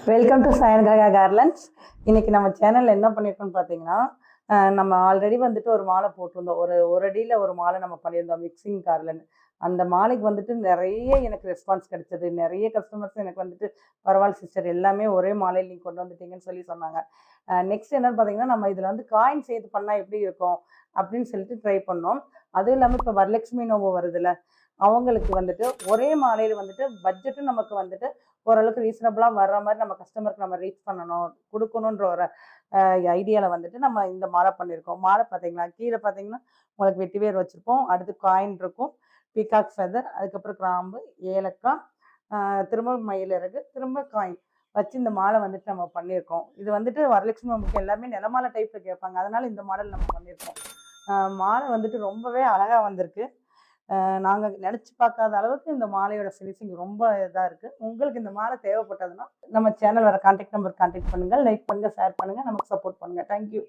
Welcome to சாயந்திரகா கார்லண்ட்ஸ். இன்னைக்கு நம்ம சேனல்ல என்ன பண்ணியிருக்கோம்னு பார்த்தீங்கன்னா, நம்ம ஆல்ரெடி வந்துட்டு ஒரு மாலை போட்டிருந்தோம். ஒரு அடியில் ஒரு மாலை நம்ம பண்ணியிருந்தோம் மிக்சிங் கார்லன்னு. அந்த மாலைக்கு வந்துட்டு நிறைய எனக்கு ரெஸ்பான்ஸ் கிடைச்சது. நிறைய கஸ்டமர்ஸ் எனக்கு வந்துட்டு பரவாயில்ல சிஸ்டர், எல்லாமே ஒரே மாலையில் நீங்கள் கொண்டு வந்துட்டீங்கன்னு சொன்னாங்க. நெக்ஸ்ட் என்னன்னு பார்த்தீங்கன்னா, நம்ம இதில் வந்து காயின் சேர்த்து பண்ணால் எப்படி இருக்கும் அப்படின்னு சொல்லிட்டு ட்ரை பண்ணோம். அதுவும் இல்லாமல் இப்போ வரலட்சுமி நோம்பு வருதுல்ல, அவங்களுக்கு வந்துட்டு ஒரே மாலையில் வந்துட்டு பட்ஜெட்டும் நமக்கு வந்துட்டு ஓரளவுக்கு ரீசனபிளாக வர்ற மாதிரி நம்ம கஸ்டமருக்கு நம்ம ரீச் பண்ணணும், கொடுக்கணுன்ற ஒரு ஐடியாவில் வந்துட்டு நம்ம இந்த மாலை பண்ணியிருக்கோம். மாலை பார்த்தீங்களா, கீழே பார்த்தீங்கன்னா உங்களுக்கு வெட்டி வேர் வச்சுருப்போம், அடுத்து காயின் இருக்கும், பீகாக் ஃபெதர், அதுக்கப்புறம் கிராம்பு, ஏலக்காய், திரும்ப மயிலிறகு, திரும்ப காயின் வச்சு இந்த மாலை வந்துட்டு நம்ம பண்ணியிருக்கோம். இது வந்துட்டு வரலட்சுமி நமக்கு எல்லாமே நிலமாலை டைப்பில் கேட்பாங்க, அதனால இந்த மாடல் நம்ம பண்ணியிருக்கோம். மாலை வந்துட்டு ரொம்பவே அழகாக வந்திருக்கு. நாங்கள் நினச்சி பார்க்காத அளவுக்கு இந்த மாலையோட ஃபினிஷிங் ரொம்ப இதாக இருக்குது. உங்களுக்கு இந்த மாலை தேவைப்பட்டதுன்னா நம்ம சேனல் வர கான்டாக்ட் நம்பர் கான்டாக்ட் பண்ணுங்கள், லைக் பண்ணுங்கள், ஷேர் பண்ணுங்கள், நமக்கு சப்போர்ட் பண்ணுங்கள். தேங்க்யூ.